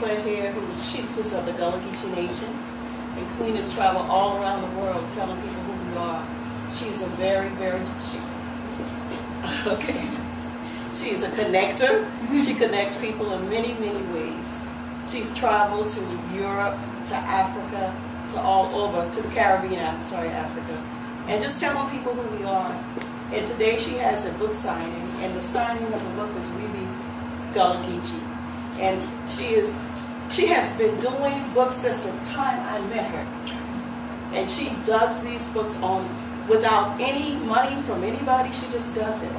Quinn here, who is chiefess of the Gullah Geechee Nation. And Queen has traveled all around the world telling people who we are. She's a she's a connector. She connects people in many, many ways. She's traveled to Europe, to Africa, to all over, to the Caribbean, Africa. And just telling people who we are. And today she has a book signing, and the signing of the book is We Be Gullah Geechee. And she has been doing books since the time I met her. And she does these books without any money from anybody. She just does it.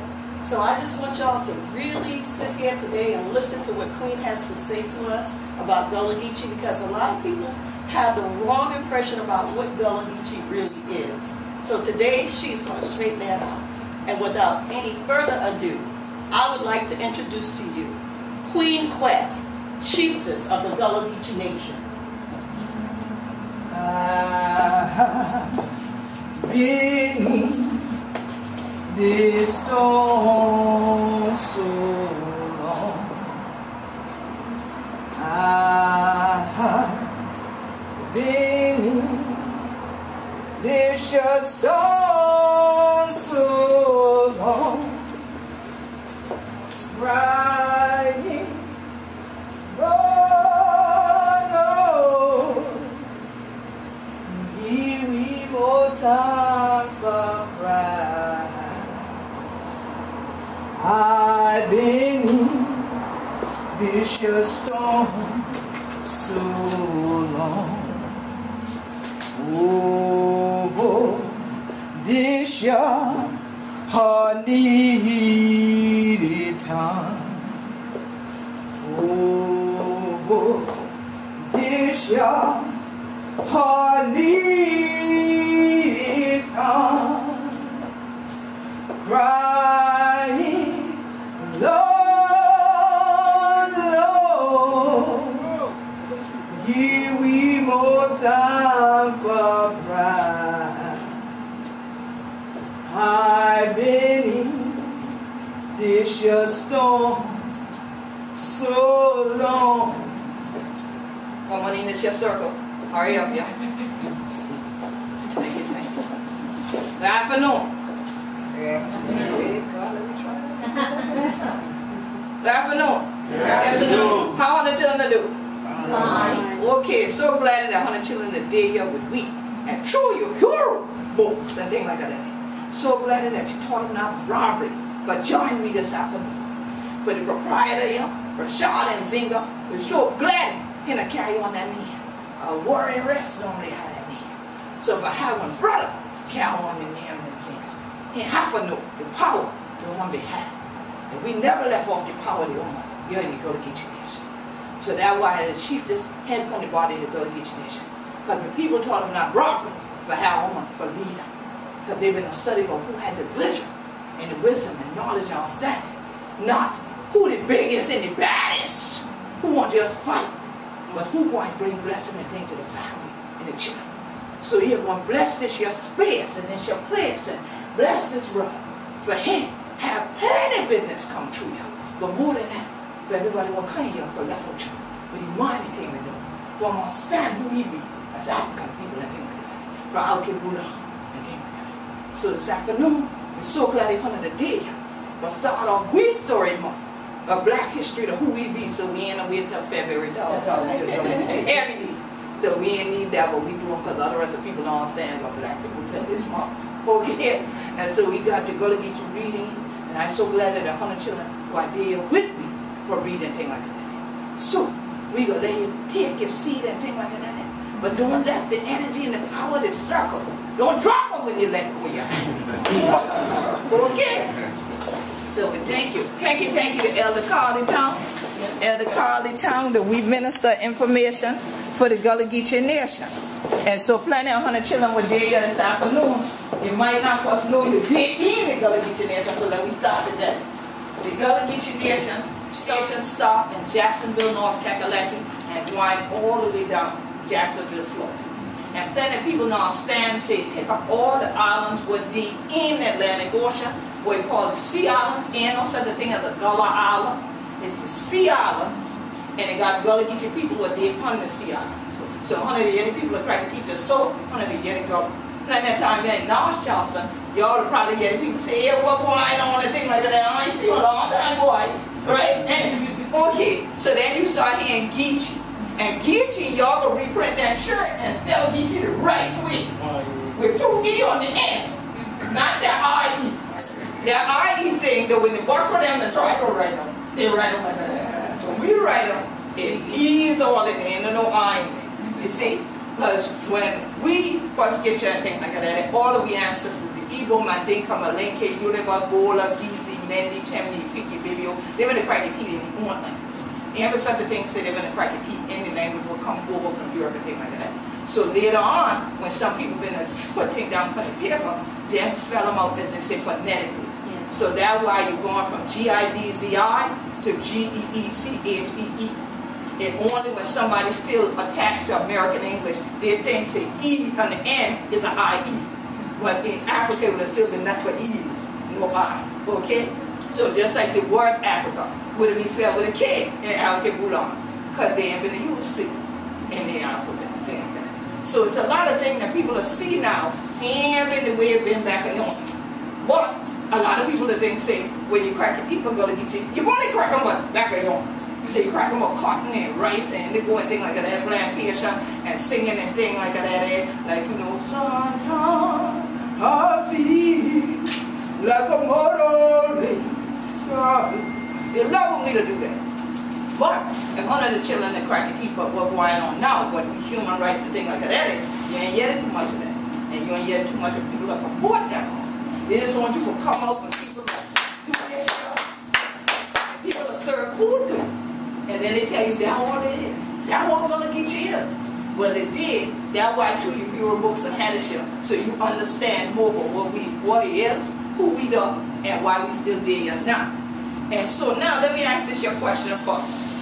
So I just want y'all to really sit here today and listen to what Queen has to say to us about Gullah Geechee, because a lot of people have the wrong impression about what Gullah Geechee really is. So today she's going to straighten that out. And without any further ado, I would like to introduce to you Queen Quet, chiefess of the Gullah Geechee Nation. Been this storm so long, I've been in this storm so long, crying, oh Lord, give me more time for Christ. I've been in this storm so long. Oh, this your hard needed time. Oh, this your hard needed time. Crying, Lord, Lord, give we more time for Christ. I've been in this your storm so long. Come on in this your circle. Hurry up, yeah. Thank you. Good afternoon. Good afternoon. How are the children do? Fine. Okay, so glad that 100 children today here with we and true Uhuru books and things like that. So glad that you taught them not robbery, but join me this afternoon. For the proprietor here, Rashad and Zinga, we're so glad him to carry on that name. A warrior rest normally had that name. So if I have one brother, carry on the name and Zinga. He have to know the power the woman had. And we never left off the power of the woman here in the Gullah Geechee Nation. So that's why the chiefess head on the body of the Gullah Geechee Nation. Because when people taught them not robbery for how woman for leader. Because they've been a study of who had the vision and the wisdom and knowledge and understanding. Not who the biggest and the baddest, who won't just fight, but who going to bring blessing and things to the family and the children. So you're going to bless this your space and this your place and bless this brother for him have plenty business come true here. But more than that, for everybody will come here for level true. But he mighty thing to do. For understand who we be as African people and things like that. For our Gullah and things like that. So this afternoon, we're so glad he hunted the day. But start off We Story Month. A Black history of who we be, so we ain't wait till February dog. Every day. So we ain't need that, but we do them because the rest of people don't understand what Black people tell this month. Okay. And so we got the Gullah Geechee reading, and I'm so glad that 100 children were there with me for reading things like that. So we gonna let you take your seat and things like that. But don't let the energy and the power of the circle, don't drop them when you let go of your hand. Okay. So thank you. Thank you to Elder Carly Town. Elder Carly Town, that we minister information for the Gullah Geechee Nation. And so plenty of 100 children were there this afternoon. You might not first know you did in the Gullah Geechee Nation, so let me start today. The Gullah Geechee Nation station start in Jacksonville, North Carolina, and wind all the way down Jacksonville, Florida. And plenty of people now stand say take up all the islands with the in Atlantic Ocean, what we call the Sea Islands. Ain't no such a thing as a Gullah Island. It's the Sea Islands. And they got Gullah Geechee people what they upon the sea islands. So 100 of the people are crack teachers, so 100 of the Gullah. At that time, in North Charleston, y'all would probably get people say, yeah, what's going on and things like that. I ain't seen you in a long time, boy. Right? And, okay, so then you start hearing Geechee. And Geechee, y'all gonna reprint that shirt and spell Geechee the right way. With 2 E on the end. Not that I-E. That I-E thing, though, when they work for them, they try to write them. They write them like that. When we write them, it's E's all in there, and no I in there. You see? Because when we first get you and things like that, all of we ancestors, the Igbo, Mandinka, Malenke, Yoruba, Gullah, Gizi, Mendi, Temni, Fiki, Bibio, they were the crack teeth in the own language. And such a thing say they were the crack teeth in the language will come over from Europe and things like that. So later on, when some people been put things down on the paper, they spell them out as they say phonetically. Yeah. So that's why you're going from G-I-D-Z-I to G-E-E-C-H-E-E. And only when somebody's still attached to American English, they think say E on the end is an I-E. But in Africa, it would have still been nothing but E's, no I. Okay? So just like the word Africa would have been spelled with a K in Africa Gullah, because they ain't been used C in the alphabet. So it's a lot of things that people see now, and been the way it's been back on. But a lot of people that think say, when you crack your teeth, I'm going to get you only crack them back on. So you crack them up cotton and rice and they go and things like that, plantation and singing and things like that, like, you know, sometimes I feel like a mother lady. They love me to do that. But if one of the children that crack your teeth up what's going on now, but human rights and things like that, you ain't yet too much of that. And you ain't yet too much of people up aboard that one. They just want you to come up and people like do their stuff. People will serve food to them. And then they tell you that's all it is. That's all Gullah Geechee is. Well, it did. That's why too you viewer books and had it here, so you understand more about what it is, who we are, and why we still there now. And so now let me ask this your question first.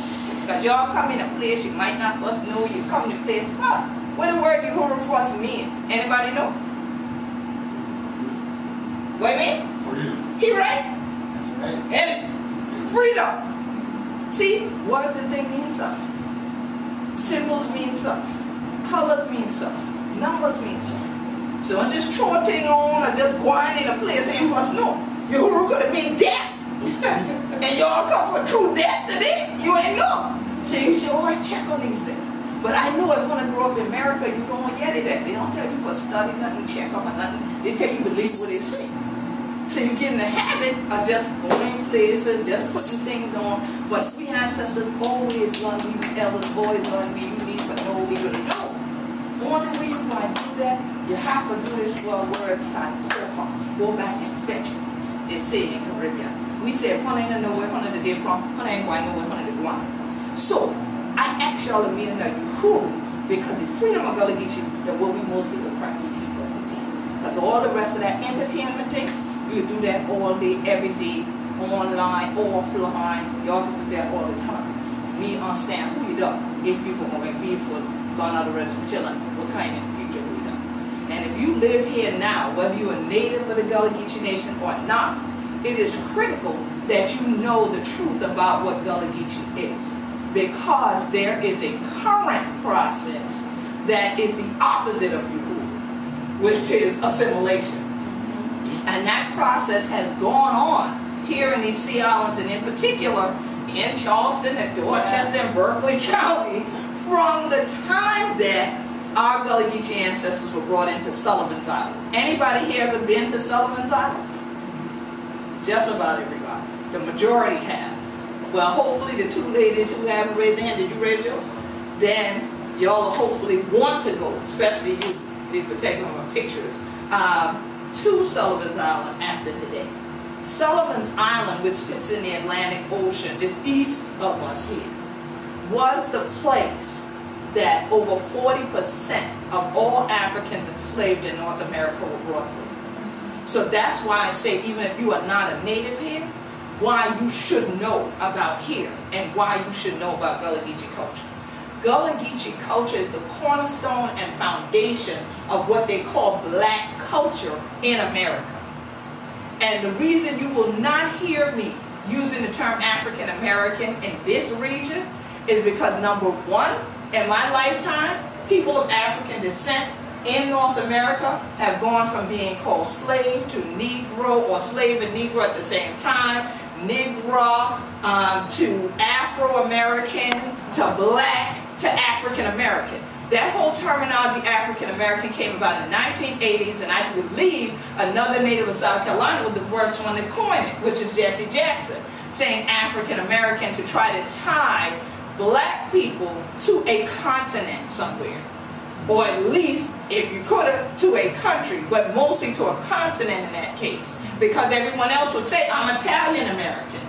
Because y'all come in a place you might not first know. You come in a place. Well, what the word Uhuru first mean? Anybody know? What do you mean? Freedom. He right? That's right. And freedom. See, words and things mean something. Symbols mean something. Colors mean something. Numbers mean something. So I'm just trotting on or just going in a place ain't first know. Uhuru could have been death. And y'all come for true death today. You ain't know. So you say, oh, I check on these things. But I know if you want to grow up in America, you don't get it at. They don't tell you for study nothing, check up or nothing. They tell you believe what they say. So you get in the habit of just going places, just putting things on. But we ancestors always learn, we elders always learn, you need to know, we really know. Only way you might do that, you have to do this for a word sign. Go back and fetch it. They say in Caribbean. We say, "One ain't know where one of the day from, one ain't going to know where one of the going." So I ask y'all a meaning of Uhuru because the freedom of Gullah Geechee that what we mostly will practice people today. Because all the rest of that entertainment thing, you do that all day, every day, online, offline. Y'all can do that all the time. We understand who you are. If you go away, be for learn all the rest of the children, what kind in the future who you are. And if you live here now, whether you're a native of the Gullah Geechee Nation or not, it is critical that you know the truth about what Gullah Geechee is. Because there is a current process that is the opposite of Uhuru, which is assimilation. And that process has gone on here in these Sea Islands, and in particular in Charleston and Dorchester and Berkeley County, from the time that our Gullah Geechee ancestors were brought into Sullivan's Island. Anybody here ever been to Sullivan's Island? Just about everybody. The majority have. Well, hopefully the two ladies who haven't raised their hand, did you raise yours? Then y'all hopefully want to go, especially you, if you're taking my pictures, to Sullivan's Island after today. Sullivan's Island, which sits in the Atlantic Ocean, just east of us here, was the place that over 40% of all Africans enslaved in North America were brought to. So that's why I say, even if you are not a native here, why you should know about here and why you should know about Gullah Geechee culture. Gullah Geechee culture is the cornerstone and foundation of what they call black culture in America. And the reason you will not hear me using the term African American in this region is because number one, in my lifetime, people of African descent in North America have gone from being called slave to Negro, or slave and Negro at the same time, Negro to Afro-American to black to African-American. That whole terminology African-American came about in the 1980s, and I believe another native of South Carolina was the first one to coin it, which is Jesse Jackson, saying African-American to try to tie black people to a continent somewhere. Or at least, if you could have, to a country, but mostly to a continent in that case. Because everyone else would say, I'm Italian-American,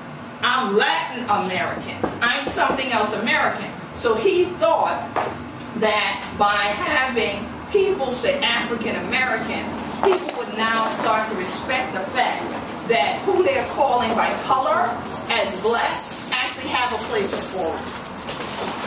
I'm Latin-American, I'm something else American. So he thought that by having people say African-American, people would now start to respect the fact that who they're calling by color as black actually have a place of origin.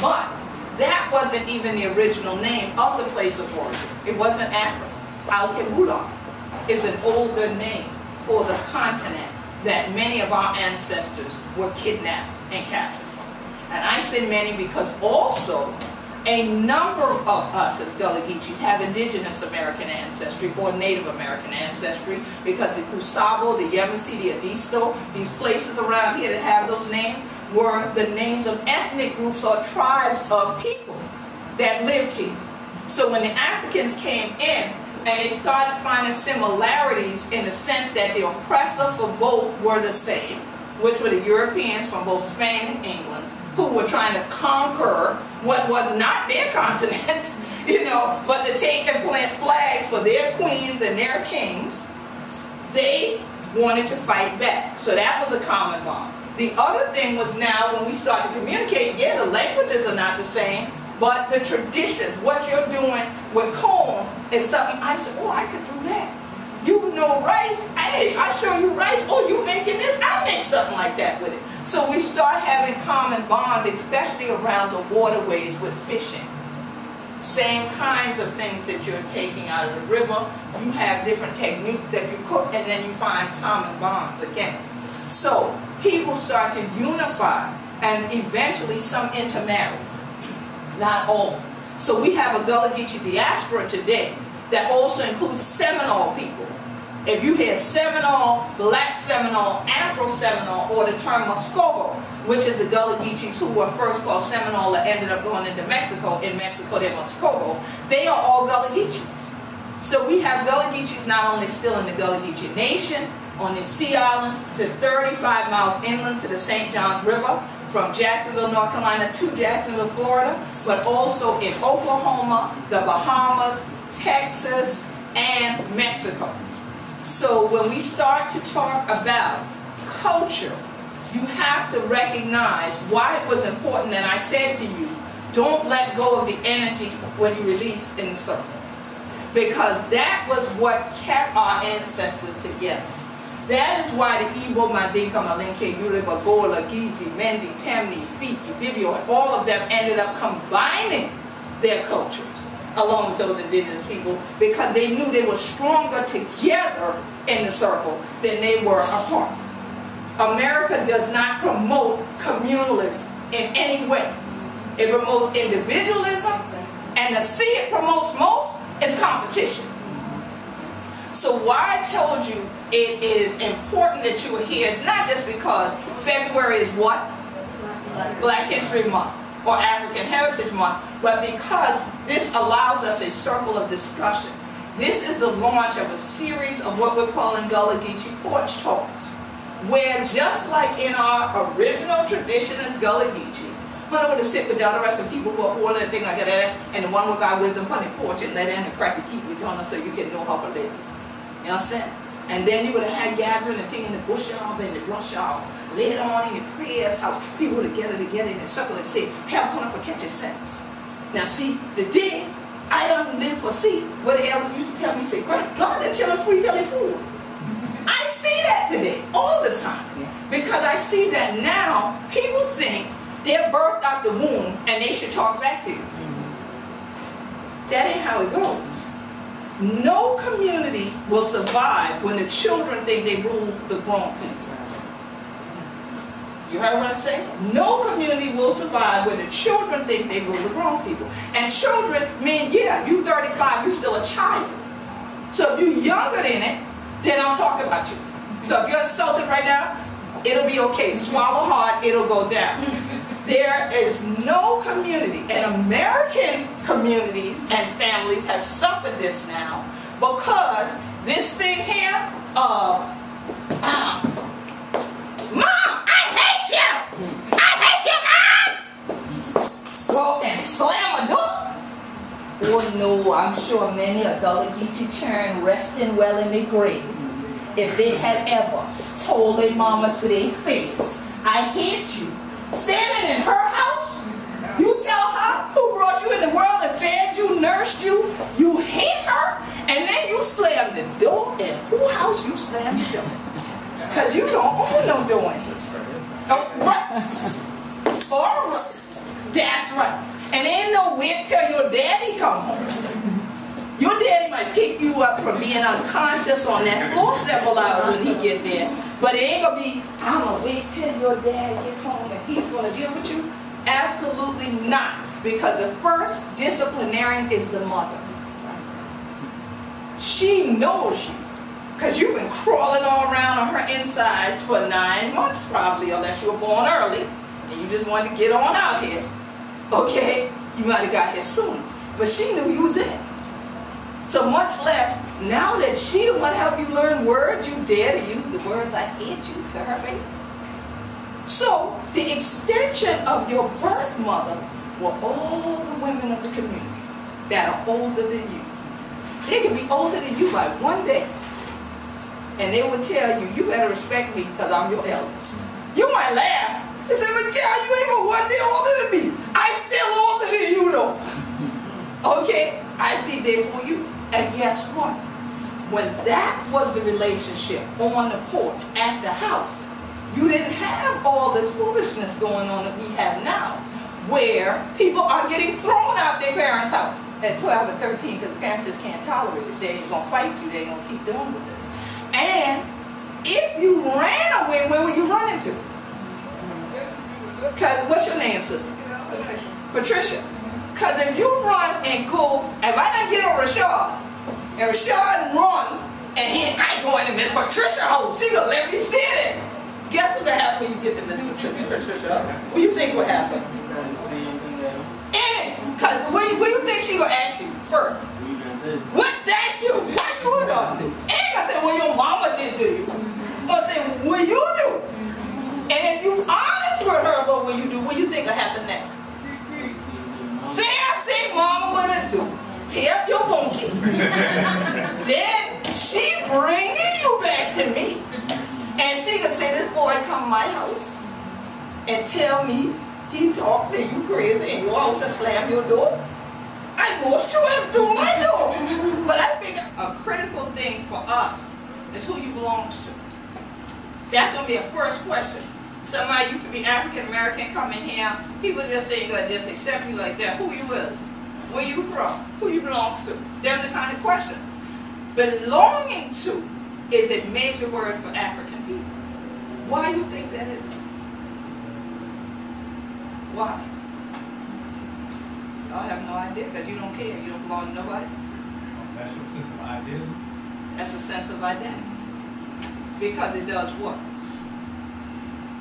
But that wasn't even the original name of the place of origin. It wasn't Africa. Al-Kebula is an older name for the continent that many of our ancestors were kidnapped and captured from. And I say many because also a number of us as Gullah Geechees have indigenous American ancestry or Native American ancestry, because the Kusabo, the Yemisi, the Adisto, these places around here that have those names were the names of ethnic groups or tribes of people that lived here. So when the Africans came in and they started finding similarities in the sense that the oppressor for both were the same, which were the Europeans from both Spain and England, who were trying to conquer what was not their continent, you know, but to take and plant flags for their queens and their kings, they wanted to fight back. So that was a common bond. The other thing was, now when we start to communicate, yeah, the languages are not the same, but the traditions, what you're doing with corn is something I said, oh, I could do that. You know rice, hey, I show you rice, oh, you making this, I make something like that with it. So we start having common bonds, especially around the waterways with fishing. Same kinds of things that you're taking out of the river, you have different techniques that you cook, and then you find common bonds again. So people start to unify, and eventually some intermarry. Not all. So we have a Gullah Geechee diaspora today that also includes Seminole people. If you hear Seminole, Black Seminole, Afro Seminole, or the term Muskogo, which is the Gullah Geechees who were first called Seminole that ended up going into Mexico. In Mexico, they're Muskogo. They are all Gullah Geechees. So we have Gullah Geechees not only still in the Gullah Geechee Nation, on the Sea Islands, to 35 miles inland to the St. Johns River, from Jacksonville, North Carolina to Jacksonville, Florida, but also in Oklahoma, the Bahamas, Texas, and Mexico. So when we start to talk about culture, you have to recognize why it was important that I said to you, don't let go of the energy when you release in the circle. Because that was what kept our ancestors together. That is why the Igbo, Mandinka, Malinke, Yoruba, Gullah, Gizi, Mendi, Temni, Fiki, Bibio, and all of them ended up combining their cultures along with those indigenous people, because they knew they were stronger together in the circle than they were apart. America does not promote communalism in any way. It promotes individualism, and the C it promotes most is competition. So why I told you it is important that you are here, it's not just because February is what? Black History Month or African Heritage Month, but because this allows us a circle of discussion. This is the launch of a series of what we're calling Gullah Geechee Porch Talks, where just like in our original tradition as Gullah Geechee, when I would sit with the other rest of people who are older and things like that, and the one with God wisdom on the porch and let in the crack the teeth with you so you can know how to live. You understand? And then you would have had gathering and thing in the bush yard and the brush yard. Later on in the prayers house, people would gather together in a circle and say, help one for catch a sense. Now see, the day I don't live for see, what the elders used to tell me, say, great God, they're children free till they fool. I see that today, all the time. Because I see that now, people think they're birthed out the womb and they should talk back to you. That ain't how it goes. No community will survive when the children think they rule the grown people. You heard what I said? No community will survive when the children think they rule the wrong people. And children mean, yeah, you 35, you still a child. So if you're younger than it, then I'm talking about you. So if you're insulted right now, it'll be okay. Swallow hard, it'll go down. There is no community, and American communities and families have suffered this now because this thing here of, Mom, I hate you! I hate you, Mom! Go and slam a door. Oh no, I'm sure many a Gullah Geechee churn resting well in their grave, if they had ever told their mama to their face, I hate you, standing in her house, you tell her who brought you in the world and fed you, nursed you, you hate her, and then you slam the door, and whose house you slam the door? Because you don't own no door in here. Oh, right. All right. That's right. And ain't no wait till your daddy come home. Your daddy might pick you up from being unconscious on that floor several hours when he get there. But it ain't going to be, I'm going to wait till your dad gets home and he's going to deal with you. Absolutely not. Because the first disciplinarian is the mother. She knows you. Because you've been crawling all around on her insides for 9 months probably, unless you were born early. And you just wanted to get on out here. Okay? You might have got here soon. But she knew you was in it. So much less, now that she the one help you learn words, you dare to use the words I hate you to her face. So the extension of your birth mother were all the women of the community that are older than you. They can be older than you by 1 day. And they would tell you, you better respect me because I'm your eldest. You might laugh. They say, but yeah, you ain't but 1 day older than me. I'm still older than you though. Okay, I see there for you. And guess what? When that was the relationship on the porch at the house, you didn't have all this foolishness going on that we have now, where people are getting thrown out their parents' house at 12 and 13 because the parents just can't tolerate it. They ain't going to fight you. They ain't going to keep doing with this. And if you ran away, where were you running to? Because what's your name, sister? Patricia. Because if you run and go, if I don't get on Rashad, and Rashad run, and he ain't going to Miss Patricia house, she gonna let me stay there. Guess what's gonna happen when you get to Miss Patricia? What do you think will happen? Because what do you think she gonna ask you first? What? Thank you. What you gonna do? Ain't gonna say, well, your mama didn't do you. Gonna say, what you do? And if you honest with her about what you do, what you think will happen next? Same thing mama wanna do. Tear up your monkey. Then she bringing you back to me. And she can say, this boy come to my house and tell me he talked to you crazy and your house and slam your door. I'm more sure him through my door. But I think a critical thing for us is who you belongs to. That's going to be a first question. Somebody, you can be African American, come in here, people just ain't going to just accept you like that. Who you is? Where you from? Who you belongs to? Them the kind of question. Belonging to is a major word for African people. Why do you think that is? Why? Y'all have no idea because you don't care. You don't belong to nobody. That's your sense of identity. That's a sense of identity. Because it does what?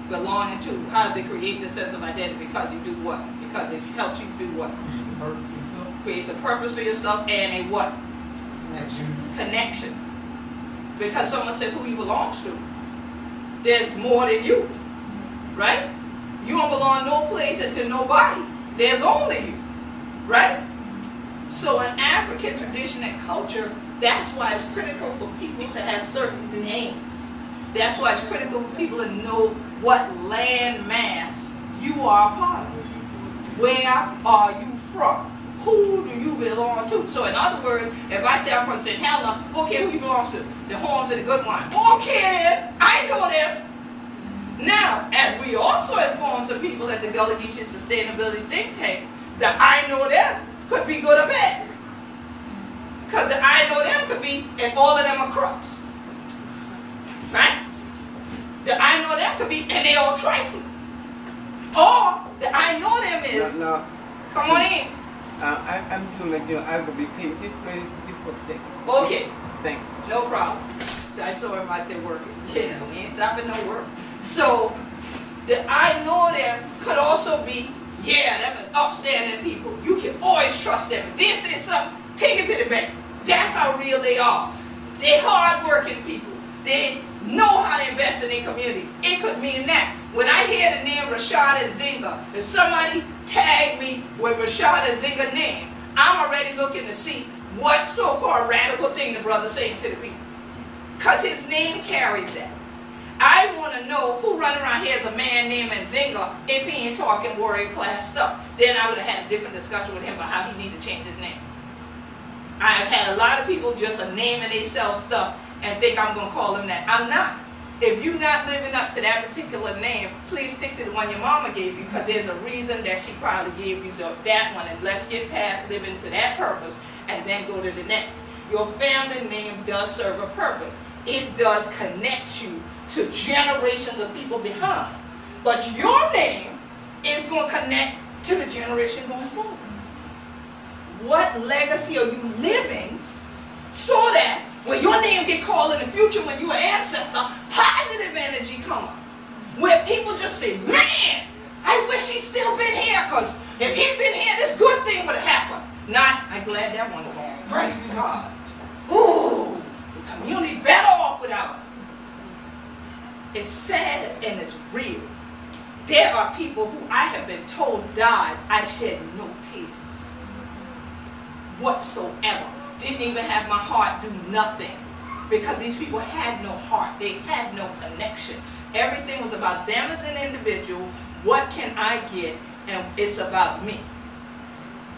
Belonging to. How does it create the sense of identity? Because you do what? Because it helps you do what? Creates a purpose for yourself. Creates a purpose for yourself and a what? Connection. Because someone said who you belong to. There's more than you. Right? You don't belong no place and to nobody. There's only you. Right? So in African tradition and culture, that's why it's critical for people to have certain names. That's why it's critical for people to know what land mass you are a part of. Where are you from? Who do you belong to? So in other words, if I say I'm from St. Helena, okay, who you belong to? The Horns and the Good Wine. Okay, I know them. Now, as we also inform some people at the Gullah Geechee Sustainability Think Tank, that I know them could be good or bad. Because the I know them could be, and all of them are crooks. Right? The I know them could be, and they all trifling. please. No. Come on in. I'm just gonna let you know I will be paid this way for a second. Okay. Thank you. No problem. So I saw him right there working. Yeah, we ain't stopping no work. So the I know them could also be, yeah, them is upstanding people. You can always trust them. If they say something, take it to the bank. That's how real they are. They're hard-working people. They know how to invest in their community. It could mean that. When I hear the name Rashad and Zinga, if somebody tag me with Rashad and Zinga name, I'm already looking to see what so-called radical thing the brother's saying to the people. Because his name carries that. I want to know who running around here as a man named Nzinga if he ain't talking warrior class stuff. Then I would have had a different discussion with him about how he needed to change his name. I have had a lot of people just naming themselves stuff and think I'm going to call them that. I'm not. If you're not living up to that particular name, please stick to the one your mama gave you, because there's a reason that she probably gave you that one. And let's get past living to that purpose and then go to the next. Your family name does serve a purpose. It does connect you to generations of people behind. But your name is going to connect to the generation going forward. What legacy are you living so that when your name gets called in the future, when you're an ancestor, positive energy comes? Where people just say, man, I wish he'd still been here, because if he'd been here, this good thing would have happened. Not, I'm glad that one gone. Praise God. Ooh, the community better off without him. It's sad and it's real. There are people who I have been told died. I shed no tears whatsoever. Didn't even have my heart do nothing, because these people had no heart. They had no connection. Everything was about them as an individual. What can I get? And it's about me.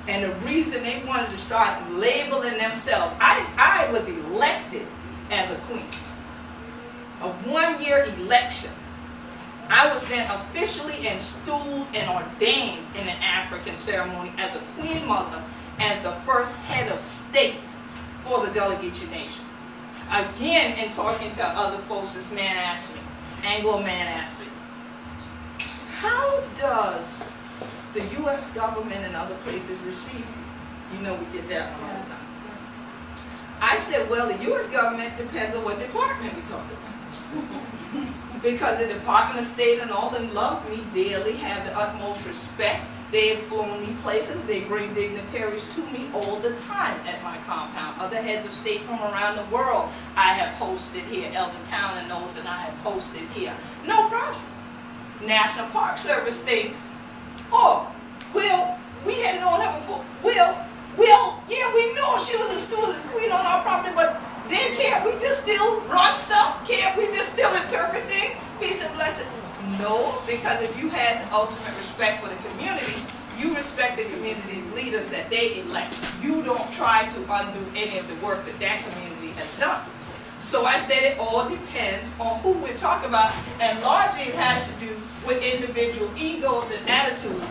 And the reason they wanted to start labeling themselves, I was elected as a queen. A one-year election. I was then officially installed and ordained in an African ceremony as a queen mother, as the first head of state for the Gullah Geechee Nation. Again, in talking to other folks, this man asked me, Anglo man asked me, how does the U.S. government and other places receive you? You know, we get that all the time. I said, well, the U.S. government depends on what department we talk about. Because the Department of State and all them love me dearly, have the utmost respect. They've flown me places. They bring dignitaries to me all the time at my compound. Other heads of state from around the world I have hosted here. Elder Town and those and I have hosted here. No problem. National Park Service thinks, oh, well, we had known her before. Well, yeah, we know she was a stewardess queen on our property, but then can't we just still run stuff? Can't we just still interpret things? Peace and blessing. No, because if you had the ultimate respect for the community, you respect the community's leaders that they elect. You don't try to undo any of the work that that community has done. So I said it all depends on who we're talking about, and largely it has to do with individual egos and attitudes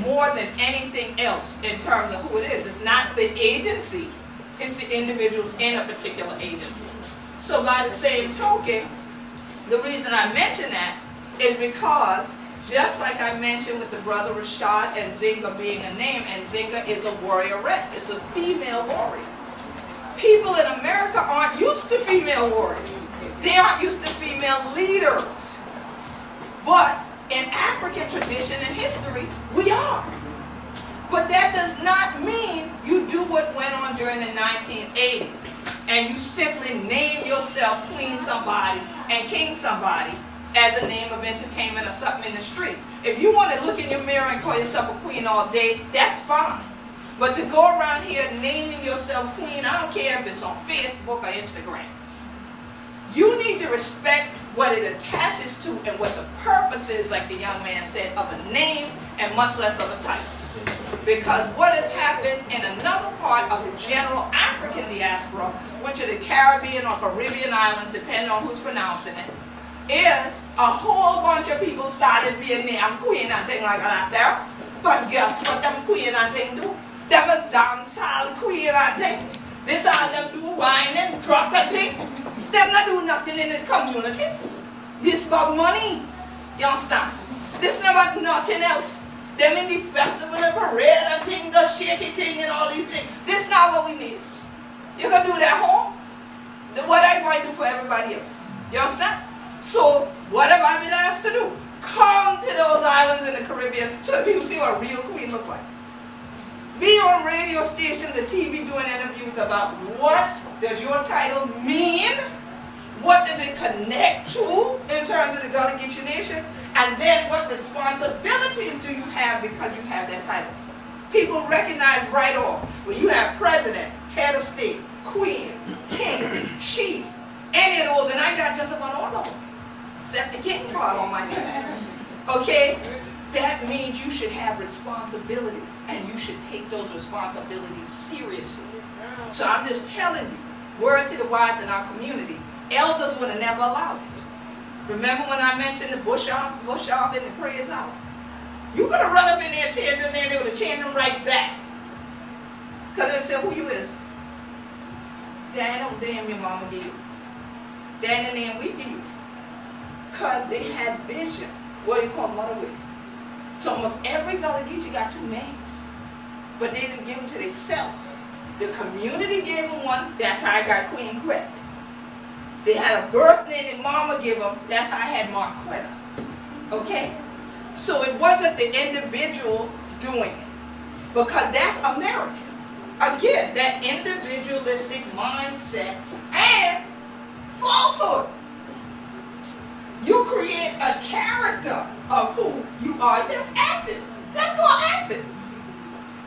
more than anything else in terms of who it is. It's not the agency, it's the individuals in a particular agency. So by the same token, the reason I mention that is because, just like I mentioned with the brother Rashad and Zinga being a name, and Zinga is a warrioress, it's a female warrior. People in America aren't used to female warriors. They aren't used to female leaders. But in African tradition and history, we are. But that does not mean you do what went on during the 1980s and you simply name yourself Queen somebody and King somebody as a name of entertainment or something in the streets. If you want to look in your mirror and call yourself a queen all day, that's fine. But to go around here naming yourself queen, I don't care if it's on Facebook or Instagram. You need to respect what it attaches to and what the purpose is, like the young man said, of a name and much less of a title. Because what has happened in another part of the general African diaspora, which are the Caribbean or Caribbean islands, depending on who's pronouncing it, is a whole bunch of people started being named queen and things like that there. But guess what them queen and things do? Them a dance hall queen and thing. This all them do wine and drop and thing. Them not do nothing in the community. This about money. You understand? This not about nothing else. them in the festival and parade and thing, the shaky thing and all these things. This is not what we need. You're going to do that home. What I'm going to do for everybody else. You understand? So, what have I been asked to do? Come to those islands in the Caribbean so that people see what a real queen looks like. Be on radio stations and TV doing interviews about what does your title mean? What does it connect to in terms of the Gullah Geechee Nation? And then what responsibilities do you have because you have that title? People recognize right off when you have president, head of state, queen, king, chief, any of those, and I got just about all of them, except the king part on my name. Okay? That means you should have responsibilities, and you should take those responsibilities seriously. So I'm just telling you, word to the wise in our community, elders would have never allowed it. Remember when I mentioned the bush off in the prayer's house? You could have run up in there, change them there, they would have changed them right back. Because they said, who you is? That ain't no damn your mama give you. That ain't damn we give you. Because they had vision. What do you call mother with? So almost every Gullah Geechee got two names. But they didn't give them to themselves. The community gave them one. That's how I got Queen Quet. They had a birthday and mama gave them. That's how I had Marquetta. Okay? So it wasn't the individual doing it. Because that's American. Again, that individualistic mindset and falsehood. You create a character of who you are. That's acting. That's called acting.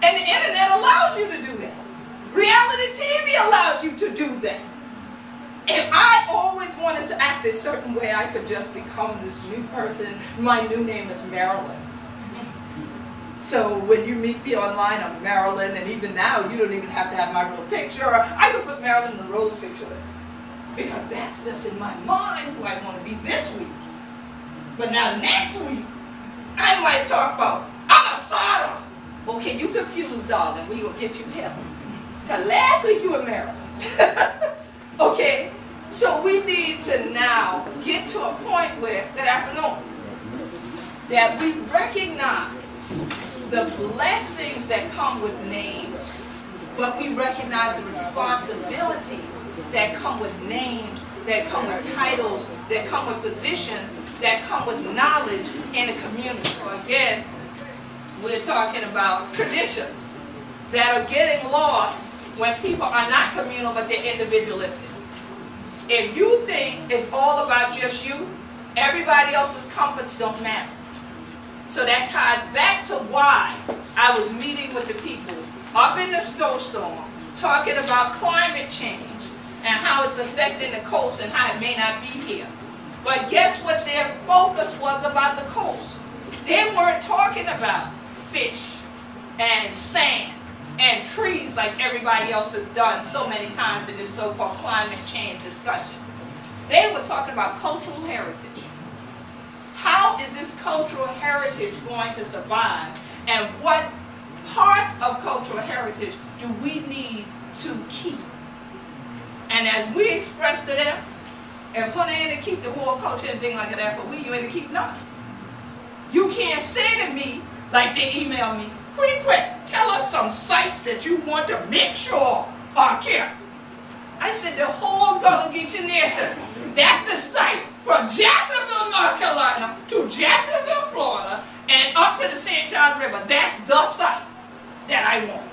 And the internet allows you to do that. Reality TV allows you to do that. If I always wanted to act a certain way, I could just become this new person. My new name is Marilyn. So when you meet me online, I'm Marilyn, and even now, you don't even have to have my real picture. Or I could put Marilyn in the Rose picture. Because that's just in my mind who I want to be this week. But now next week, I might talk about, I'm a Sodom. Okay, you confused, darling. We gonna get you help. Because last week you were Marilyn. Okay, so we need to now get to a point where, good afternoon, that we recognize the blessings that come with names, but we recognize the responsibilities that come with names, that come with titles, that come with positions, that come with knowledge in the community. So again, we're talking about traditions that are getting lost when people are not communal but they're individualistic. If you think it's all about just you, everybody else's comforts don't matter. So that ties back to why I was meeting with the people up in the snowstorm talking about climate change and how it's affecting the coast and how it may not be here. But guess what their focus was about the coast? They weren't talking about fish and sand and trees like everybody else has done so many times in this so-called climate change discussion. They were talking about cultural heritage. How is this cultural heritage going to survive? And what parts of cultural heritage do we need to keep? And as we express to them, if honey ain't to keep the whole culture and thing like that, but you ain't to keep nothing. You can't say to me, like they email me, quick, tell us some sites that you want to make sure are kept. I said the whole Gullah Geechee Nation, that's the site from Jacksonville, North Carolina to Jacksonville, Florida, and up to the St. John River. That's the site that I want.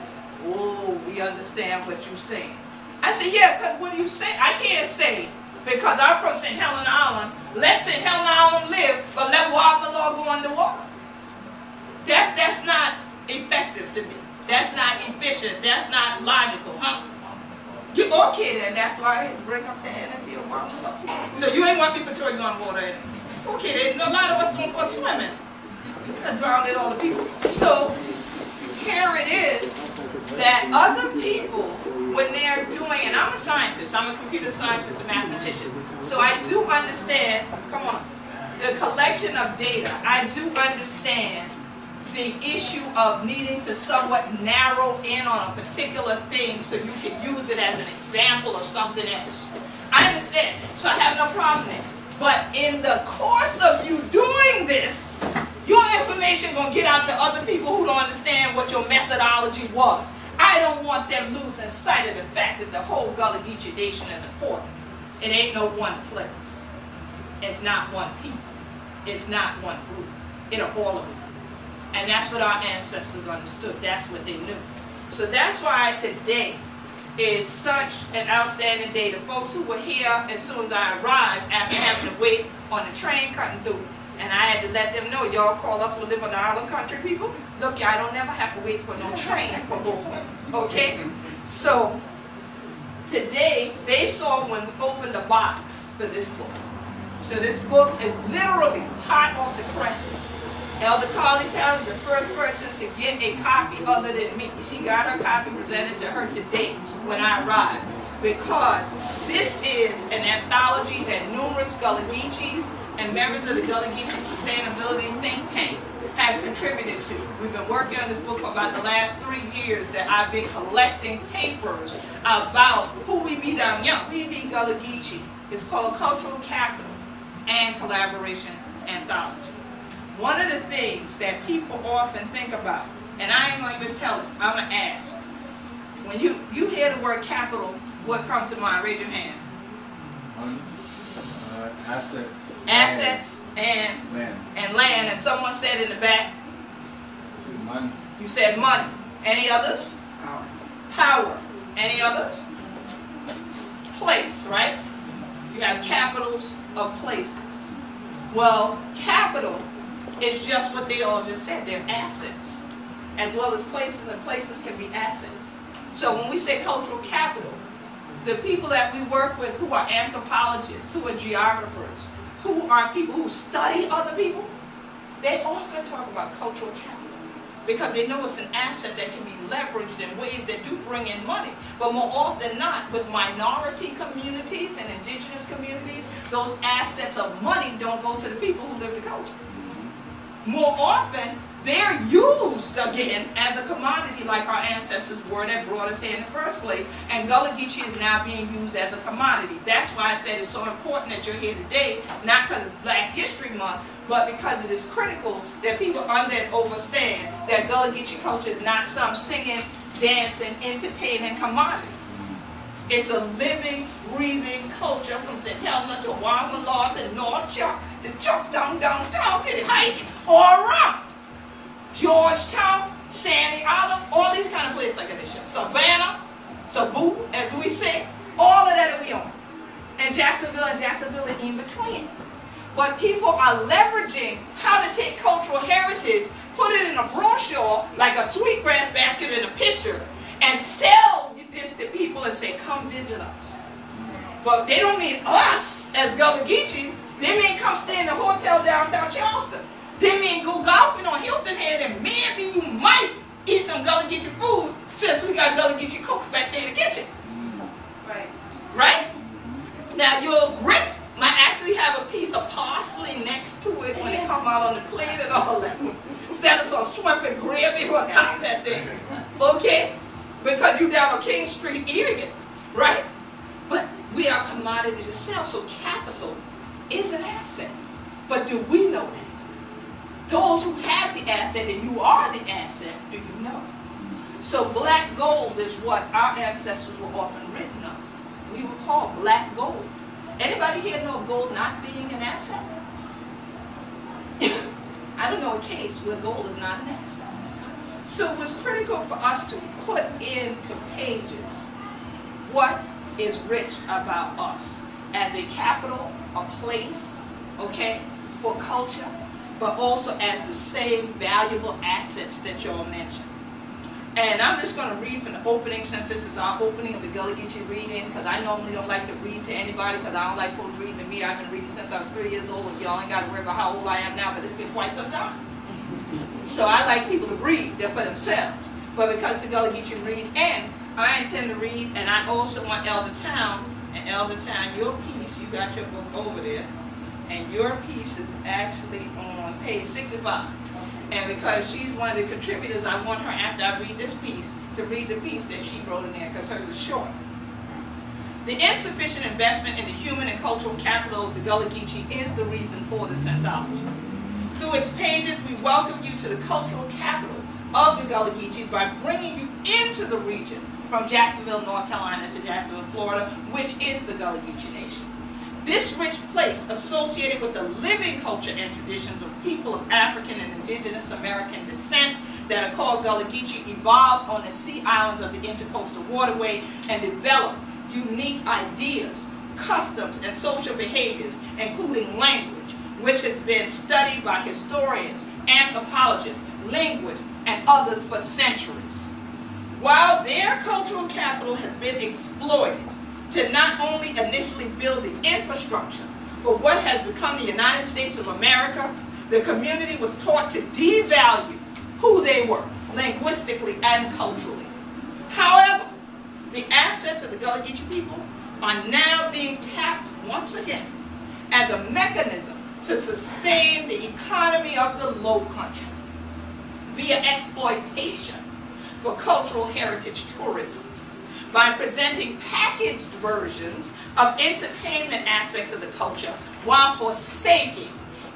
Oh, we understand what you're saying. I said, yeah, because what do you say? I can't say, because I'm from St. Helena Island, let St. Helena Island live, but let Waffalo go underwater. That's not effective to me. That's not efficient. That's not logical, huh? You okay then, that's why I had to bring up the energy of water stuff. So you ain't want me to throw you on water in. Okay, then a lot of us don't for swimming. I drowned all the people. So here it is that other people, when they're doing, and I'm a scientist, I'm a computer scientist and mathematician, so I do understand, come on, the collection of data. I do understand the issue of needing to somewhat narrow in on a particular thing so you can use it as an example of something else. I understand, so I have no problem there. But in the course of you doing this, you information going to get out to other people who don't understand what your methodology was. I don't want them losing sight of the fact that the whole Gullah Geechee nation is important. It ain't no one place. It's not one people. It's not one group. It's all of it. And that's what our ancestors understood. That's what they knew. So that's why today is such an outstanding day. The folks who were here as soon as I arrived after having to wait on the train cutting through, and I had to let them know, y'all call us who live on the island country people. Look, I don't never have to wait for no train for go home. Okay? So today they saw when we opened the box for this book. So this book is literally hot off the press. Elder Carly Town is the first person to get a copy other than me. She got her copy presented to her today when I arrived. Because this is an anthology that numerous Gullah Geechees and members of the Gullah Geechee Sustainability Think Tank have contributed to. We've been working on this book for about the last 3 years that I've been collecting papers about who we be down young. We be Gullah Geechee. It's called Cultural Capital and Collaboration Anthology. One of the things that people often think about, and I ain't going to even tell it, I'm going to ask. When you hear the word capital, what comes to mind? Raise your hand. Assets. Assets and land. And land. And someone said in the back, Money. you said money. Any others? Power. Power. Any others? Place, right? You have capitals of places. Well, capital is just what they all just said. They're assets, as well as places, and places can be assets. So when we say cultural capital, the people that we work with who are anthropologists, who are geographers, who are people who study other people, they often talk about cultural capital because they know it's an asset that can be leveraged in ways that do bring in money. But more often than not, with minority communities and indigenous communities, those assets of money don't go to the people who live the culture. More often, they're used again as a commodity like our ancestors were that brought us here in the first place. And Gullah Geechee is now being used as a commodity. That's why I said it's so important that you're here today, not because it's Black History Month, but because it is critical that people understand that Gullah Geechee culture is not some singing, dancing, entertaining commodity. It's a living, breathing culture from St. Helena to Wamala to North Chuck to Chuck downtown to the Hike or around. Georgetown, Sandy Island, all these kind of places like this. Savannah, Sabu, as we say, all of that we own. And Jacksonville is in between. But people are leveraging how to take cultural heritage, put it in a brochure, like a sweetgrass basket in a picture, and sell this to people and say, come visit us. But they don't mean us as Gullah Geechees. They mean come stay in the hotel downtown Charleston. They mean go golfing on Hilton Head and maybe you might eat some Gullah Geechee food since we got Gullah Geechee cooks back there in the kitchen. Right. Right? Now your grits might actually have a piece of parsley next to it when it come out on the plate and all that. Instead of some swimming gravy or kind of that thing. Okay? Because you down on King Street eating it. Right? But we are commodity to sell, so capital is an asset. But do we know that? Those who have the asset, and you are the asset, do you know? So black gold is what our ancestors were often written of. We would call black gold. Anybody here know of gold not being an asset? I don't know a case where gold is not an asset. So it was critical for us to put into pages what is rich about us as a capital, a place, okay, for culture, but also as the same valuable assets that y'all mentioned. And I'm just going to read from the opening, since this is our opening of the Gullah Geechee reading, because I normally don't like to read to anybody, because I don't like folks reading to me. I've been reading since I was 3 years old, and y'all ain't got to worry about how old I am now, but it's been quite some time. So I like people to read them for themselves. But because the Gullah Geechee read, and I intend to read, and I also want Elder Town, and Elder Town, your piece, you got your book over there, and your piece is actually on page 65. And because she's one of the contributors, I want her, after I read this piece, to read the piece that she wrote in there, because hers is short. The insufficient investment in the human and cultural capital of the Gullah Geechee is the reason for this anthology. Through its pages, we welcome you to the cultural capital of the Gullah Geechees by bringing you into the region from Jacksonville, North Carolina to Jacksonville, Florida, which is the Gullah Geechee Nation. This rich place associated with the living culture and traditions of people of African and indigenous American descent that are called Gullah Geechee evolved on the sea islands of the intercoastal waterway and developed unique ideas, customs, and social behaviors, including language, which has been studied by historians, anthropologists, linguists, and others for centuries. While their cultural capital has been exploited to not only initially build the infrastructure for what has become the United States of America, the community was taught to devalue who they were, linguistically and culturally. However, the assets of the Gullah Geechee people are now being tapped once again as a mechanism to sustain the economy of the Low Country via exploitation for cultural heritage tourism, by presenting packaged versions of entertainment aspects of the culture while forsaking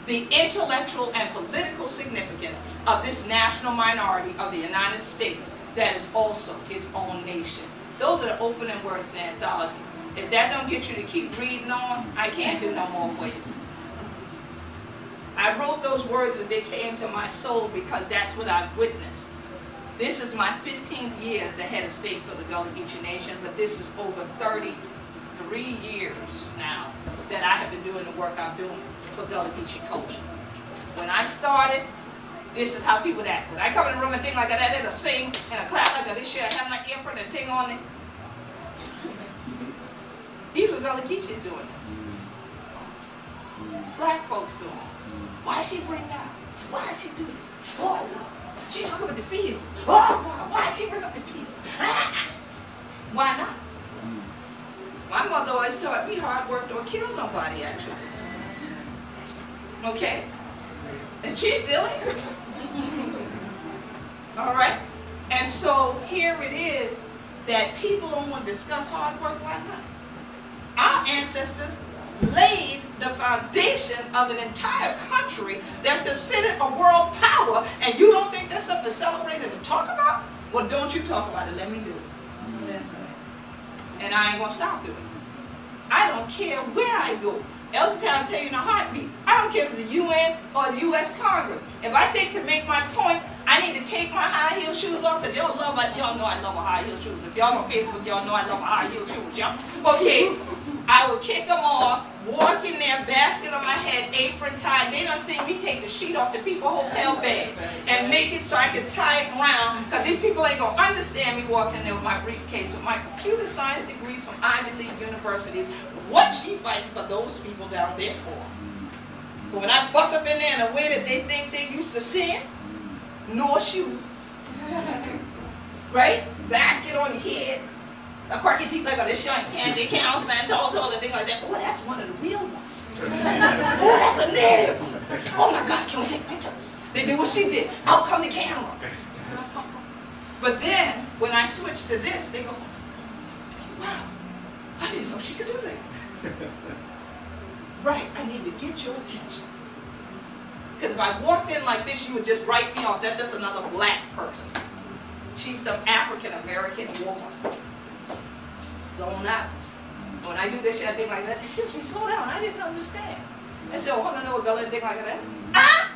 the intellectual and political significance of this national minority of the United States that is also its own nation. Those are the opening words of the anthology. If that don't get you to keep reading on, I can't do no more for you. I wrote those words as they came to my soul because that's what I've witnessed. This is my 15th year as the head of state for the Gullah Geechee Nation, but this is over 33 years now that I have been doing the work I'm doing for Gullah Geechee culture. When I started, this is how people act. When I come in the room and think like that, they'll sing and a clap like this, I have my earprint and thing on it. These were Gullah Geechees doing this. Black folks doing this. Why she bring that? Why she do this? Oh, Lord. She's coming to the field. Oh, God, why she bring up the field? Why not? My mother always taught me hard work don't kill nobody, actually. Okay? And she's still here. All right? And so here it is that people don't want to discuss hard work. Why not? Our ancestors laid the foundation of an entire country that's considered a world power, and you don't think that's something to celebrate and to talk about? Well, don't you talk about it. Let me do it. That's right. And I ain't going to stop doing it. I don't care where I go. Elder Town tell you in a heartbeat. I don't care if it's the UN or the U.S. Congress. If I think to make my point, I need to take my high heel shoes off, because y'all know I love my high heel shoes. If y'all on Facebook, y'all know I love my high heel shoes, y'all. Okay, I will kick them off, walk in there, basket on my head, apron tied. They done seen me take the sheet off the people's hotel bag and make it so I can tie it around, because these people ain't going to understand me walking in there with my briefcase with my computer science degrees from Ivy League universities. What she fighting for those people down there for? But when I bust up in there in a way that they think they used to seeing, no shoe, right? Basket on your head, a quirky teeth like this showing candy, can't stand tall, and things like that. Oh, that's one of the real ones. Oh, that's a native. Oh my God, can we take pictures? They did what she did. Out come the camera. But then, when I switch to this, they go, wow, I didn't know she could do that. Right, I need to get your attention. Because if I walked in like this, you would just write me off. That's just another black person. She's some African-American woman. Zone out. When I do this shit, I think like that. Excuse me, slow down. I didn't understand. I said, oh, I don't know a Gullah and think like that. Ah!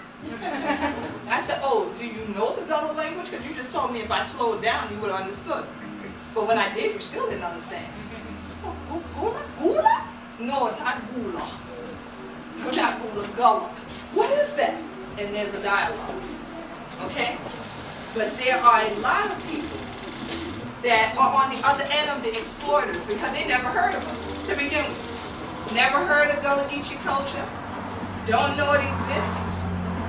I said, oh, do you know the Gullah language? Because you just told me if I slowed down, you would have understood. But when I did, you still didn't understand. Oh, Gullah? Gullah? No, not Gullah. Not Gullah, Gullah. What is that? And there's a dialogue. Okay? But there are a lot of people that are on the other end of the exploiters because they never heard of us to begin with. Never heard of Gullah Geechee culture, don't know it exists,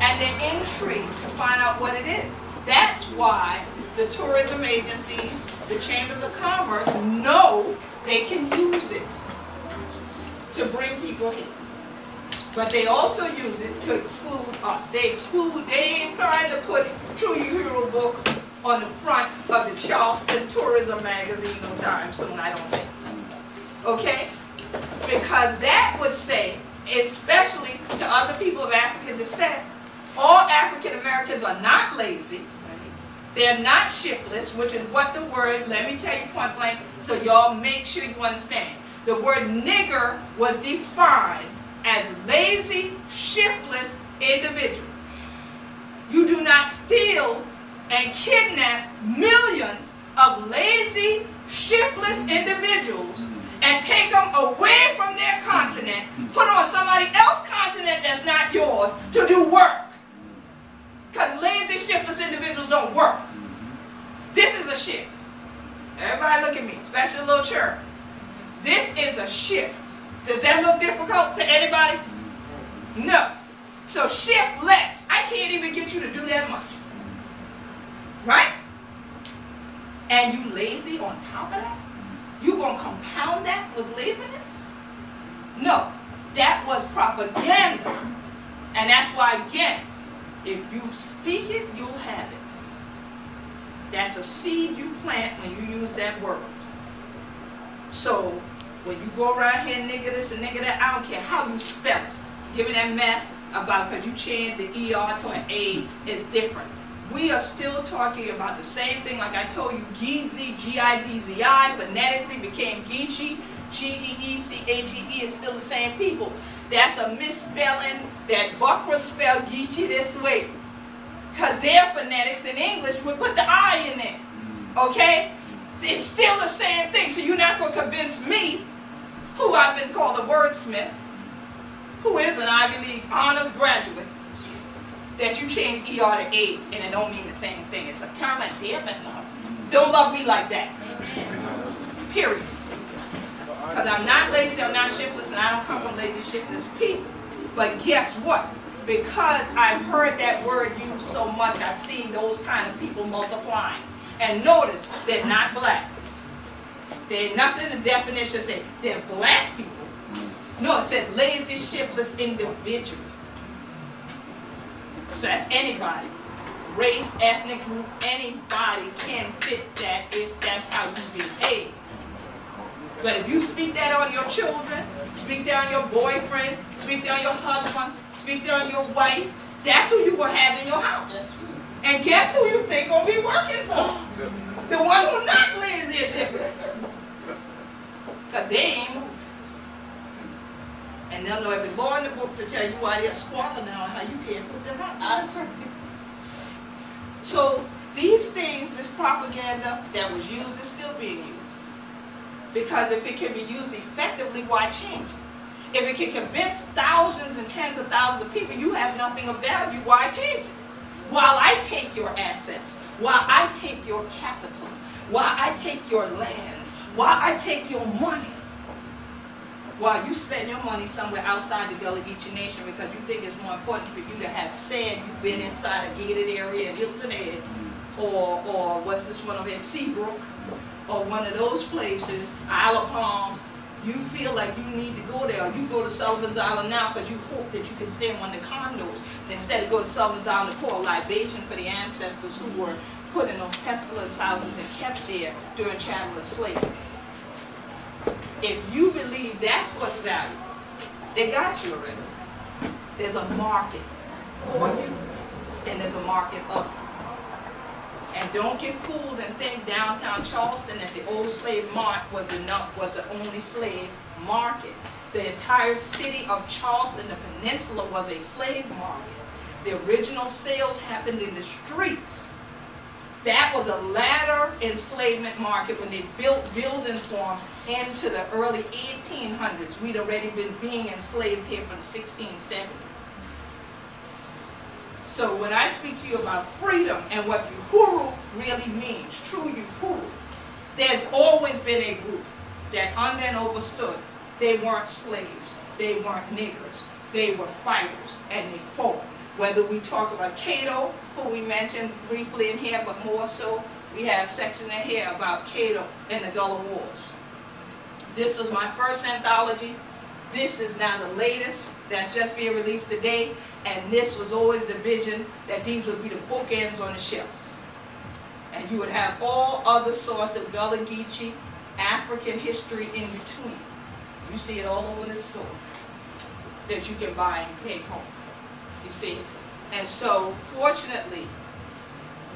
and they're intrigued to find out what it is. That's why the tourism agencies, the chambers of commerce know they can use it to bring people here. But they also use it to exclude us. They ain't trying to put True Uhuru books on the front of the Charleston Tourism magazine no time soon, I don't think. Okay? Because that would say, especially to other people of African descent, All African Americans are not lazy. They're not shiftless, which is what the word, let me tell you point blank, so y'all make sure you understand. The word nigger was defined as lazy, shiftless individual. You do not steal and kidnap millions of lazy, shiftless individuals and take them away from their continent, put them on somebody else's continent that's not yours to do work. Because lazy, shiftless individuals don't work. This is a shift. Everybody look at me, especially a little church. This is a shift. Does that look difficult to anybody? No. So shift less. I can't even get you to do that much. Right? And you lazy on top of that? You going to compound that with laziness? No. That was propaganda. And that's why, again, if you speak it, you'll have it. That's a seed you plant when you use that word. So, when you go around here, nigga this and nigga that, I don't care how you spell it. Give me that mess about because you changed the ER to an A, it's different. We are still talking about the same thing. Like I told you, Geechee, G-I-D-Z-I, phonetically became Geechee. G-E-E-C-H-E-E is still the same people. That's a misspelling that Buckra spelled Geechee this way. Because their phonetics in English would put the I in there. Okay? It's still the same thing. So you're not going to convince me, who I've been called a wordsmith, who is an Ivy League honors graduate, that you change ER to A and it don't mean the same thing. It's a term of endearment now. Don't love me like that. Period. Because I'm not lazy, I'm not shiftless, and I don't come from lazy, shiftless people. But guess what? Because I've heard that word used so much, I've seen those kind of people multiplying. And notice, they're not black. There ain't nothing in the definition that says they're black people. No, it said lazy, shiftless individual. So that's anybody. Race, ethnic group, anybody can fit that if that's how you behave. But if you speak that on your children, speak that on your boyfriend, speak that on your husband, speak that on your wife, that's who you're going to have in your house. And guess who you think going to be working for? The one who's not lazy and shiftless. Because they ain't moving. And they'll know every law in the book to tell you why they're squalor now and how you can't put them out. So these things, this propaganda that was used is still being used. Because if it can be used effectively, why change it? If it can convince thousands and tens of thousands of people you have nothing of value, why change it? While I take your assets, while I take your capital, while I take your land, while I take your money, while you spend your money somewhere outside the Gullah Geechee Nation because you think it's more important for you to have said you've been inside a gated area in Hilton Head, or what's this one over here, Seabrook, or one of those places, Isle of Palms, you feel like you need to go there, or you go to Sullivan's Island now because you hope that you can stay in one of the condos, instead of go to Sullivan's Island to pour a libation for the ancestors who were put in those pestilence houses and kept there during chattel and slavery. If you believe that's what's valuable, they got you already. There's a market for you, and there's a market of you. And don't get fooled and think downtown Charleston that the old slave mart was the only slave market. The entire city of Charleston, the peninsula, was a slave market. The original sales happened in the streets. That was a latter enslavement market when they built buildings for them into the early 1800s. We'd already been being enslaved here from 1670. So when I speak to you about freedom and what Uhuru really means, true Uhuru, there's always been a group that under and overstood. They weren't slaves, they weren't niggers, they were fighters, and they fought. Whether we talk about Cato, who we mentioned briefly in here, but more so, we have a section in here about Cato and the Gullah Wars. This was my first anthology. This is now the latest that's just being released today, and this was always the vision that these would be the bookends on the shelf. And you would have all other sorts of Gullah Geechee, African history in between. You see it all over the store that you can buy and take home. You see? And so, fortunately,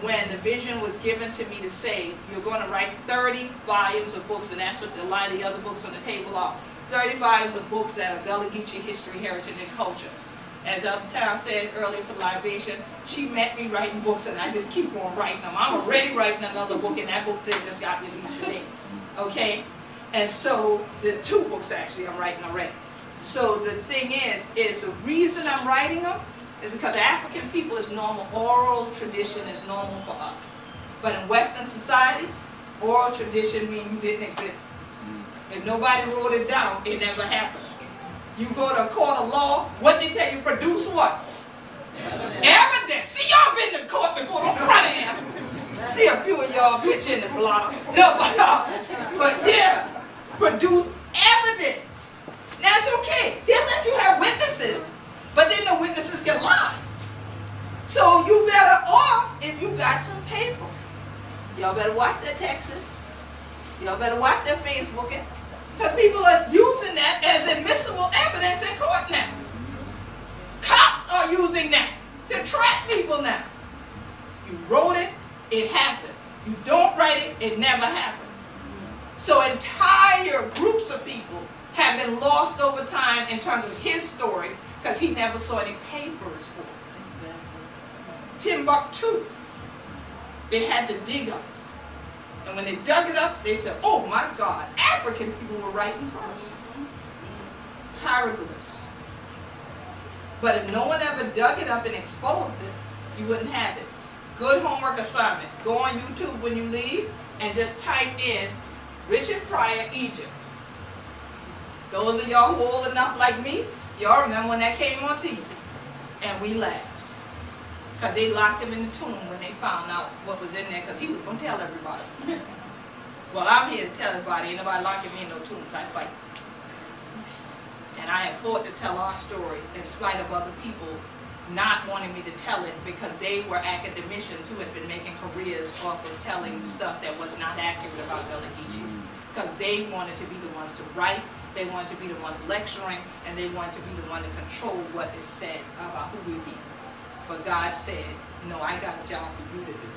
when the vision was given to me to say, you're going to write 30 volumes of books, and that's what a lot of the other books on the table are, 30 volumes of books that are Gullah Geechee history, heritage, and culture. As Uptown said earlier for libation, she met me writing books, and I just keep on writing them. I'm already writing another book, and that book just got released today. Okay? And so, the 2 books actually I'm writing already. So the thing is the reason I'm writing them is because African people is normal. Oral tradition is normal for us. But in Western society, oral tradition means you didn't exist. If nobody wrote it down, it never happened. You go to a court of law, what they tell you, produce what? Evidence. See, y'all been to court before, don't front of him. See a few of y'all pitch in the blotter. No, but yeah, produce evidence. Now it's okay. They'll let you have witnesses, but then the witnesses can lie. So you better off if you got some paper. Y'all better watch their texting. Y'all better watch their Facebooking. Because people are using that as admissible evidence in court now. Cops are using that to track people now. You wrote it, it happened. You don't write it, it never happened. So entire groups of people have been lost over time in terms of his story because he never saw any papers for it. Timbuktu, they had to dig up. And when they dug it up, they said, oh my God, African people were writing first. Hieroglyphs. But if no one ever dug it up and exposed it, you wouldn't have it. Good homework assignment. Go on YouTube when you leave and just type in Richard Pryor, Egypt. Those of y'all who are old enough like me, y'all remember when that came on TV. And we laughed. Because they locked him in the tomb when they found out what was in there, because he was going to tell everybody. Well, I'm here to tell everybody, ain't nobody locking me in no tombs, I fight. And I have fought to tell our story in spite of other people not wanting me to tell it because they were academicians who had been making careers off of telling stuff that was not accurate about Gullah Geechee. Because they wanted to be the ones to write, they wanted to be the ones lecturing, and they wanted to be the one to control what is said about who we be. But God said, no, I got a job for you to do.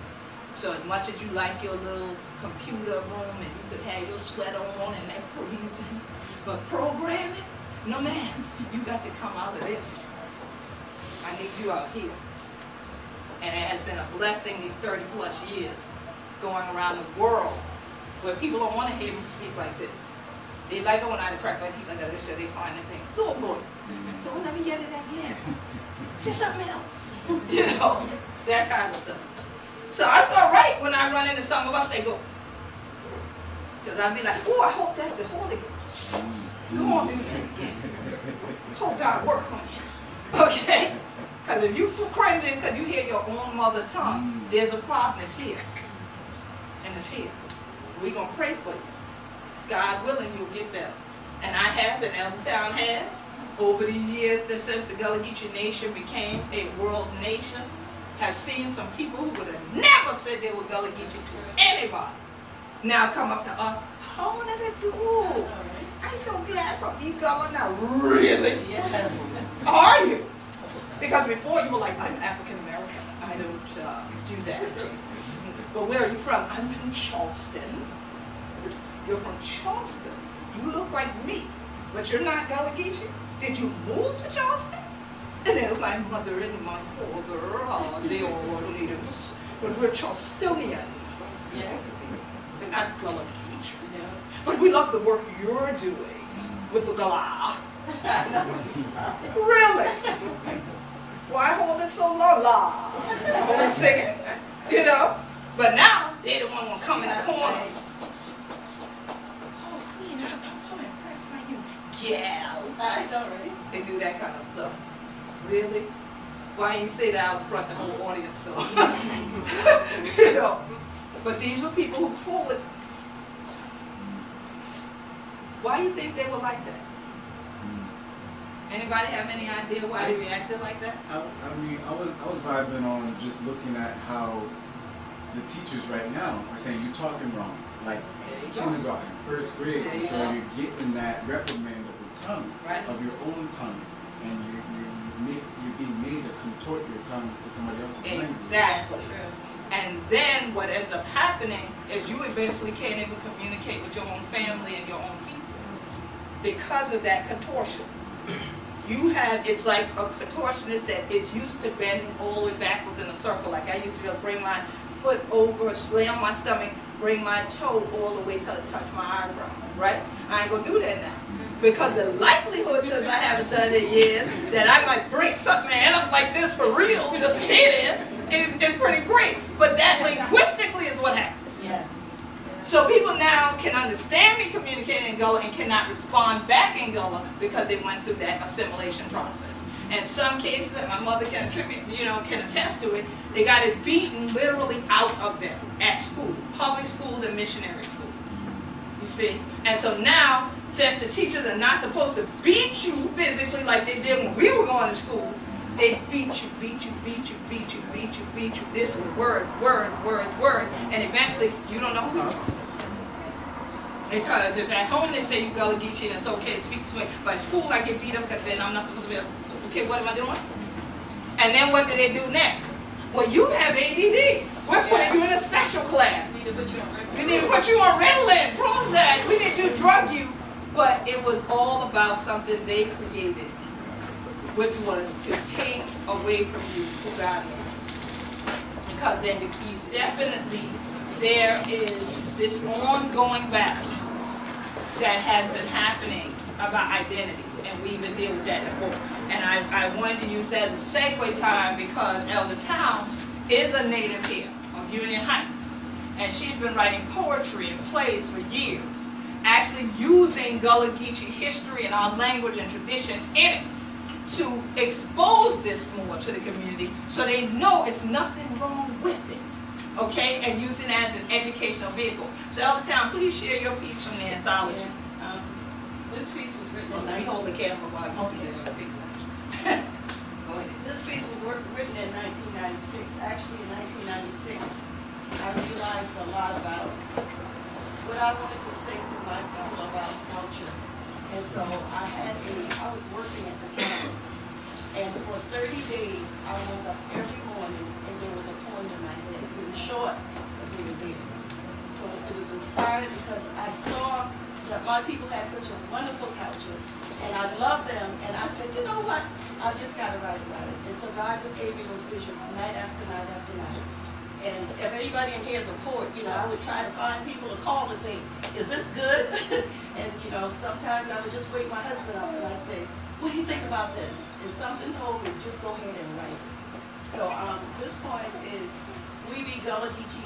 So as much as you like your little computer room and you could have your sweater on and that freezing, but programming, no man, you got to come out of this. I need you out here. And it has been a blessing these 30 plus years going around the world where people don't want to hear me speak like this. They like it when I crack my teeth like this, so they find the thing so good. So let me get it again. Say something else. You know, that kind of stuff. So I saw right when I run into some of us, they go. Because I'd be like, oh, I hope that's the Holy Ghost. Go on, do that again. Hope God work on you. Okay? Because if you cringing because you hear your own mother tongue, there's a problem. It's here. And it's here. We're going to pray for you. God willing, you'll get better. And I have, and Eldertown has, over the years since the Gullah Geechee Nation became a world nation, have seen some people who would have never said they were Gullah Geechee to anybody. Now come up to us, how did it do? I'm so glad for me Gullah now. Really? Yes. Are you? Because before you were like, I'm African American. I don't do that. But where are you from? I'm from Charleston. You're from Charleston. You look like me, but you're not Gullah Geechee. Did you move to Charleston? And then my mother and my father, they all were natives, but we're Charlestonian. Yes. And not Gullah Geechee. Yeah. But we love the work you're doing with the Gullah. Really? Why hold it so low? La. Only singing. You know? But now, they're the one who come in the corner. Oh, Queen, I'm so impressed by you. Gal. I know, right? They do that kind of stuff. Really? Why you say that out front of the whole audience? So, you know. But these were people who forward. Why do you think they were like that? Anybody have any idea why they reacted like that? I mean, I was vibing on just looking at how the teachers right now are saying you're talking wrong, like kindergarten, first grade. So you're getting that reprimand of the tongue, right, of your own tongue, and you you're being made to contort your tongue to somebody else's language. Exactly. And then what ends up happening is you eventually can't even communicate with your own family and your own people because of that contortion. You have, it's like a contortionist that is used to bending all the way backwards in a circle. Like I used to be able to bring my foot over, lay on my stomach, bring my toe all the way till it touched my eyebrow, right? I ain't gonna do that now. Because the likelihood, since I haven't done it yet, that I might break something and end up like this for real, just stay there, is pretty great. But that linguistically is what happens. Yes. So people now can understand me communicating in Gullah and cannot respond back in Gullah because they went through that assimilation process. In some cases, and my mother can attribute, can attest to it, they got it beaten literally out of them at school, public schools and missionary schools. You see? And so now, since the teachers are not supposed to beat you physically like they did when we were going to school, they beat you, beat you, beat you, beat you, beat you, beat you, this words, words, words, words, and eventually you don't know who you are. Because if at home they say you Gullah Geechee and it's okay to speak this way, but at school I get beat up because then I'm not supposed to be able to, okay, what am I doing? And then what do they do next? Well, you have ADD. We're putting you in a special class. We need to put you on Ritalin, Prozac. We need to drug you. But it was all about something they created, which was to take away from you who God is. Because then the keys, definitely there is this ongoing battle that has been happening about identity, and we even deal with that in the book. And I wanted to use that as a segue time because Elder Town is a native here of Union Heights, and she's been writing poetry and plays for years, actually using Gullah Geechee history and our language and tradition in it to expose this more to the community so they know it's nothing wrong with it, okay, and use it as an educational vehicle. So Elder Town, please share your piece from the anthology. Yes. This piece was written in... Let me hold the camera while you get it. Go ahead. This piece was written in 1996. Actually, in 1996, I realized a lot about what I wanted to say to my people about culture. And so I was working at the camp, and for 30 days, I woke up every morning, and there was a poem in my head. It was short, but really big. So it was inspired because I saw that my people had such a wonderful culture, and I loved them, and I said, you know what, I just got to write about it. And so God just gave me those visions night after night after night. And if anybody in here is a poet, I would try to find people to call and say, is this good? And sometimes I would just wake my husband up and I'd say, what do you think about this? And something told me, just go ahead and write it. So this poem is, we be Gullah Geechee,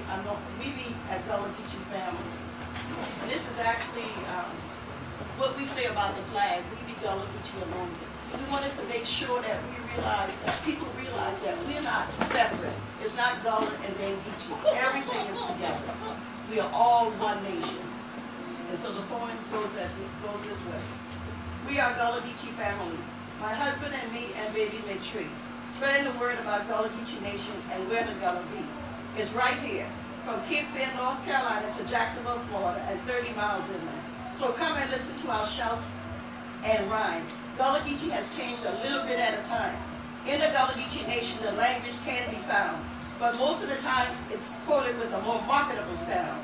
we be a Gullah Geechee family. And this is actually what we say about the flag, we be Gullah Geechee alone. We wanted to make sure that people realize that we're not separate. It's not Gullah and then Geechee. Everything is together. We are all one nation. And so the poem goes this way. We are Gullah Geechee family. My husband and me and baby Mitri. Spreading the word about Gullah Geechee Nation and where the Gullah be. It's right here. From Cape Fear, North Carolina to Jacksonville, Florida, and 30 miles inland. So come and listen to our shouts and rhyme. Gullah Geechee has changed a little bit at a time. In the Gullah Geechee Nation, the language can be found, but most of the time, it's quoted with a more marketable sound.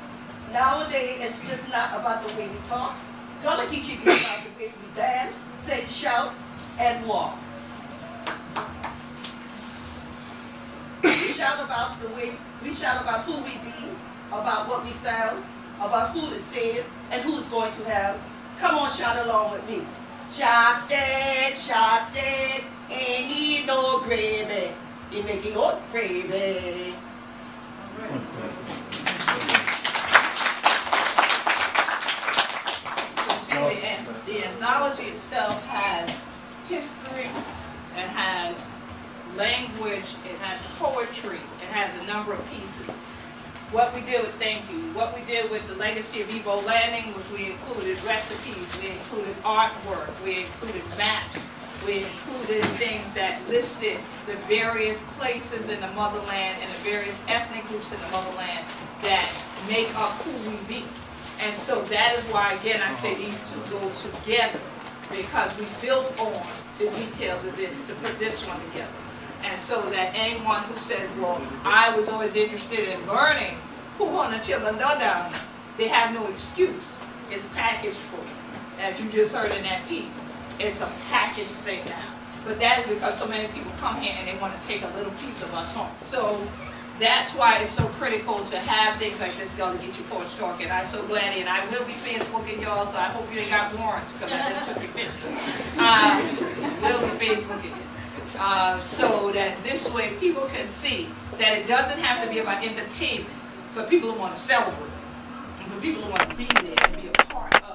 Nowadays, it's just not about the way we talk. Gullah Geechee is about the way we dance, sing, shout, and walk. We shout about who we be, about what we sound, about who is saved, and who's going to have. Come on, shout along with me. Shots dead, ain't need no gravy. He making oat gravy. The anthology itself has history, it has language, it has poetry, it has a number of pieces. What we did with what we did with the Legacy of Igbo Landing was we included recipes, we included artwork, we included maps, we included things that listed the various places in the motherland and the various ethnic groups in the motherland that make up who we be. And so that is why, again, I say these two go together, because we built on the details of this to put this one together. And so that anyone who says, well, I was always interested in learning who on the children know down there, they have no excuse. It's packaged for you, as you just heard in that piece. It's a packaged thing now. But that is because so many people come here and they want to take a little piece of us home. So that's why it's so critical to have things like this Gullah Geechee Porch Talk. And I'm so glad, and I will be Facebooking y'all, so I hope you ain't got warrants because I just took your picture. We'll be Facebooking you. So that this way people can see that it doesn't have to be about entertainment for people who want to celebrate, and for people who want to be there and be a part of it.